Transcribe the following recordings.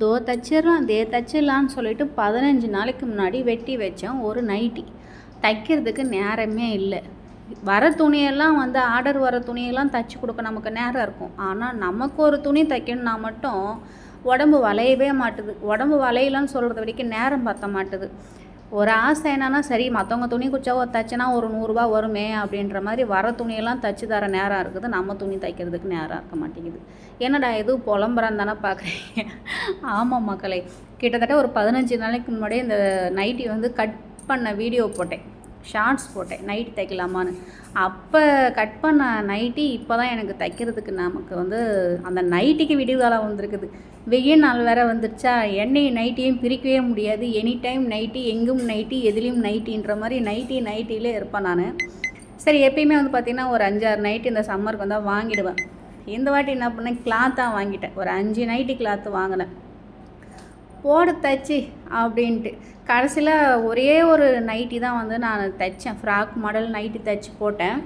தோ தச்சிடலான்னு சொல்லிட்டு 15 நாளைக்கு முன்னாடி வெட்டி வச்சேன் ஒரு நைட்டி. தைக்கிறதுக்கு நேரமே இல்லை. வர துணியெல்லாம் வந்து ஆர்டர் வர துணியெல்லாம் தைச்சி கொடுக்க நமக்கு நேரம் இருக்கும். ஆனால் நமக்கு ஒரு துணி தைக்கணுன்னா மட்டும் உடம்பு வளையவே மாட்டுது. உடம்பு வளையலன்னு சொல்கிறது வரைக்கும் நேரம் பற்ற மாட்டுது. ஒரு ஆசை என்னென்னா, சரி மற்றவங்க துணி குச்சா தைச்சினா ஒரு 100 ரூபா வருமே அப்படின்ற மாதிரி வர துணியெல்லாம் தைச்சி தர நேரம் இருக்குது. நம்ம துணி தைக்கிறதுக்கு நேரம் இருக்க மாட்டேங்குது. என்னடா எதுவும் புலம்புறான்னு தானே பார்க்குறீங்க? ஆமாம் மக்களே, கிட்டத்தட்ட ஒரு 15 நாளைக்கு முன்னாடியே இந்த நைட்டி வந்து கட் பண்ண வீடியோ போட்டேன், ஷார்ட்ஸ் போட்டேன், நைட்டி தைக்கலாமான்னு. அப்போ கட் பண்ண நைட்டி இப்போ தான் எனக்கு தைக்கிறதுக்கு நமக்கு வந்து அந்த நைட்டிக்கு விடிவு காலம் வந்திருக்குது. வெயில் நாள் வேறு வந்துடுச்சா, எண்ணெய் நைட்டியும் பிரிக்கவே முடியாது. எனி டைம் நைட்டி, எங்கும் நைட்டி, எதுலேயும் நைட்டின்ற மாதிரி நைட்டிலே இருப்பேன் நான். சரி, எப்பயுமே வந்து பார்த்திங்கன்னா ஒரு 5-6 நைட்டி இந்த சம்மருக்கு வந்தால் வாங்கிடுவேன். இந்த வாட்டி என்ன பண்ணேன், கிளாத்தாக வாங்கிட்டேன். ஒரு 5 நைட்டி கிளாத்து வாங்கினேன், போட தைச்சி அப்படின்ட்டு. கடைசியில் ஒரே ஒரு நைட்டி தான் வந்து நான் தைச்சேன், ஃப்ராக் மாடல் நைட்டி தைச்சி போட்டேன்.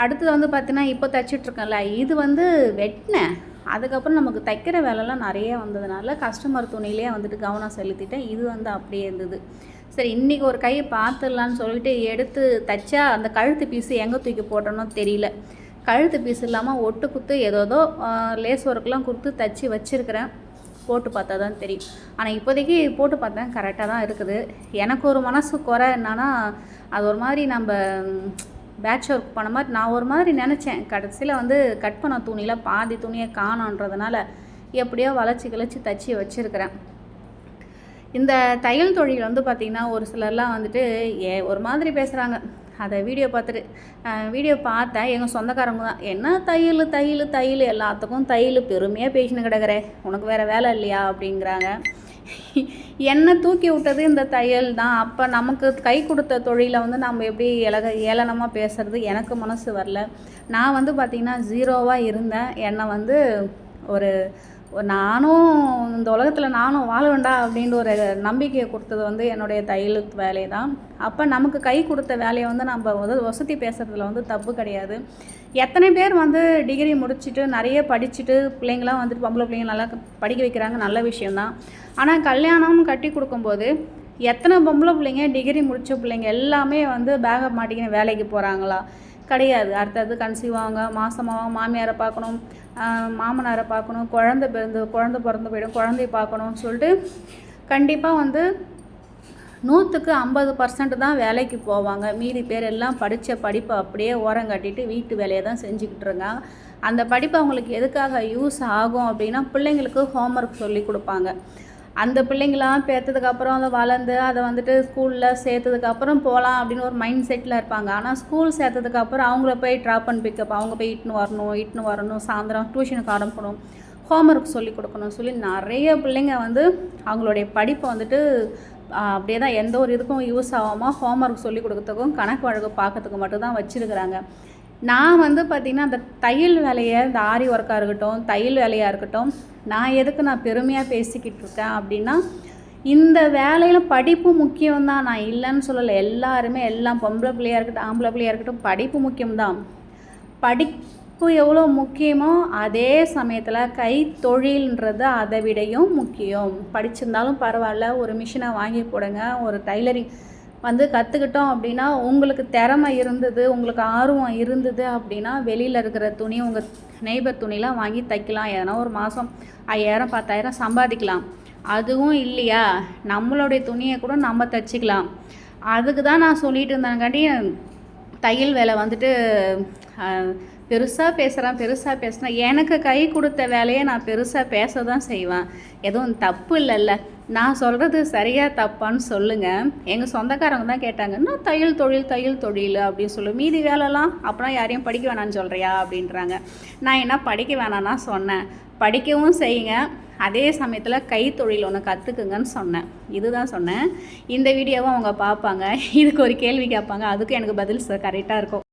அடுத்தது வந்து பார்த்தீங்கன்னா இப்போ தைச்சிட்ருக்கேன்ல, இது வந்து வெட்டினேன். அதுக்கப்புறம் நமக்கு தைக்கிற வேலைலாம் நிறைய வந்ததுனால கஸ்டமர் துணியிலே வந்துட்டு கவனம் செலுத்திட்டேன். இது வந்து அப்படியே இருந்தது. சரி, இன்றைக்கி ஒரு கை பார்த்துடலான்னு சொல்லிட்டு எடுத்து தைச்சா அந்த கழுத்து பீஸு எங்கே தூக்கி போட்டோன்னோ தெரியல. கழுத்து பீஸ் இல்லாமல் ஒட்டு குத்து ஏதோ லேஸ் ஒர்க்லாம் கொடுத்து தைச்சி வச்சுருக்கிறேன். போட்டு பார்த்தா தான் தெரியும். ஆனால் இப்போதைக்கு போட்டு பார்த்தேன், கரெக்டாக தான் இருக்குது. எனக்கு ஒரு மனசு குறை என்னன்னா, அது ஒரு மாதிரி நம்ம பேட்ச் ஒர்க் பண்ண மாதிரி நான் ஒரு மாதிரி நினச்சேன். கடைசியில் வந்து கட் பண்ண துணியில் பாதி துணியை காணோன்றதுனால எப்படியோ வளைச்சி கிளச்சி தைச்சி வச்சுருக்கிறேன். இந்த தையல் தொழில் வந்து பார்த்திங்கன்னா ஒரு சிலர்லாம் வந்துட்டு ஒரு மாதிரி பேசுகிறாங்க. அதை வீடியோ பார்த்தேன். எங்கள் சொந்தக்காரங்க தான், என்ன தையல் எல்லாத்துக்கும் தையல் பெருமையாக பேசின்னு கிடக்குறே, உனக்கு வேறு வேலை இல்லையா அப்படிங்கிறாங்க. என்னை தூக்கி விட்டது இந்த தையல் தான். அப்போ நமக்கு கை கொடுத்த தொழிலை வந்து நம்ம எப்படி ஏளனமாக பேசுகிறது எனக்கு மனசு வரல. நான் வந்து பார்த்திங்கன்னா 0வாக இருந்தேன். என்னை வந்து நானும் இந்த உலகத்தில் நானும் வாழவேண்டா அப்படின்ற ஒரு நம்பிக்கையை கொடுத்தது வந்து என்னுடைய தையல் வேலையை தான். அப்போ நமக்கு கை கொடுத்த வேலையை வந்து நம்ம வசதி பேசுகிறதுல வந்து தப்பு கிடையாது. எத்தனை பேர் வந்து டிகிரி முடிச்சுட்டு நிறைய படிச்சுட்டு பிள்ளைங்களாம் வந்துட்டு பொம்பளை பிள்ளைங்க நல்லா படிக்க வைக்கிறாங்க, நல்ல விஷயந்தான். ஆனால் கல்யாணம்னு கட்டி கொடுக்கும்போது எத்தனை பொம்பளை பிள்ளைங்க டிகிரி முடித்த பிள்ளைங்க எல்லாமே வந்து பேக்கை மாட்டிக்கின்னு வேலைக்கு போகிறாங்களா? கிடையாது. அடுத்தது கன்சீவ் ஆவாங்க, மாதமாவாங்க, மாமியாரை பார்க்கணும், மாமனாரை பார்க்கணும், குழந்தை பிறந்து போய்டும், குழந்தைய பார்க்கணும்னு சொல்லிட்டு கண்டிப்பாக வந்து 100க்கு 50% தான் வேலைக்கு போவாங்க. மீதி பேர் எல்லாம் படித்த படிப்பை அப்படியே ஓரம் கட்டிட்டு வீட்டு வேலையை தான் செஞ்சுக்கிட்டு இருக்காங்க. அந்த படிப்பு அவங்களுக்கு எதுக்காக யூஸ் ஆகும் அப்படின்னா, பிள்ளைங்களுக்கு ஹோம்ஒர்க் சொல்லி கொடுப்பாங்க. அந்த பிள்ளைங்களாம் பேர்த்ததுக்கப்புறம் அதை வளர்ந்து அதை வந்துட்டு ஸ்கூலில் சேர்த்ததுக்கப்புறம் போகலாம் அப்படின்னு ஒரு மைண்ட் செட்டில் இருப்பாங்க. ஆனால் ஸ்கூல் சேர்த்ததுக்கப்புறம் அவங்கள போய் ட்ராப் அண்ட் பிக்கப், அவங்க போய் இட்டுன்னு வரணும், சாயந்தரம் டியூஷனுக்கு அனுப்பணும், ஹோம்ஒர்க் சொல்லி கொடுக்கணும்னு சொல்லி நிறைய பிள்ளைங்க வந்து அவங்களுடைய படிப்பை வந்துட்டு அப்படியே தான் எந்த ஒரு இதுக்கும் யூஸ் ஆகாமல் ஹோம்ஒர்க் சொல்லி கொடுக்கறதுக்கும் கணக்கு வழக்கு பார்க்கறதுக்கு மட்டும்தான் வச்சுருக்கிறாங்க. நான் வந்து பார்த்திங்கன்னா அந்த தையல் வேலையை, இந்த ஆரி ஒர்க்காக இருக்கட்டும், தையல் வேலையாக இருக்கட்டும், நான் பெருமையாக பேசிக்கிட்டு இருக்கேன் அப்படின்னா, இந்த வேலையில் படிப்பு முக்கியம்தான், நான் இல்லைன்னு சொல்லலை. எல்லாருமே, எல்லாம் பொம்பளை பிள்ளையாக இருக்கட்டும், ஆம்பளை பிள்ளையாக இருக்கட்டும், படிப்பு முக்கியம்தான். படிப்பு எவ்வளோ முக்கியமோ அதே சமயத்தில் கைத்தொழில்ன்றது அதை விடையும் முக்கியம். படிச்சிருந்தாலும் பரவாயில்ல, ஒரு மிஷினை வாங்கி போடுங்க. ஒரு டைலரிங் வந்து கற்றுக்கிட்டோம் அப்படின்னா, உங்களுக்கு திறமை இருந்தது, உங்களுக்கு ஆர்வம் இருந்தது அப்படின்னா, வெளியில் இருக்கிற துணி, உங்கள் நெய்பர் துணிலாம் வாங்கி தைக்கலாம். எதனா ஒரு மாதம் 5000 10,000 சம்பாதிக்கலாம். அதுவும் இல்லையா, நம்மளுடைய துணியை கூட நம்ம தைச்சிக்கலாம். அதுக்கு தான் நான் சொல்லிட்டு இருந்தேங்காட்டி தையல் வேலை வந்துட்டு பெருசாக பேசுகிறேன். எனக்கு கை கொடுத்த வேலையை நான் பெருசாக பேச தான் செய்வேன். எதுவும் தப்பு இல்லைல்ல. நான் சொல்கிறது சரியாக தப்பான்னு சொல்லுங்கள். எங்கள் சொந்தக்காரங்க தான் கேட்டாங்க, என்ன தையல் தொழில் அப்படின்னு சொல்லி, மீதி வேலைலாம் அப்புறம் யாரையும் படிக்க வேணான்னு சொல்கிறியா அப்படின்றாங்க. நான் என்ன படிக்க வேணான்னா சொன்னேன், படிக்கவும் செய்யுங்க, அதே சமயத்தில் கைத்தொழில் ஒன்று கற்றுக்குங்கன்னு சொன்னேன். இதுதான் சொன்னேன். இந்த வீடியோவை அவங்க பார்ப்பாங்க, இதுக்கு ஒரு கேள்வி கேட்பாங்க, அதுக்கு எனக்கு பதில் கரெக்டாக இருக்கும்.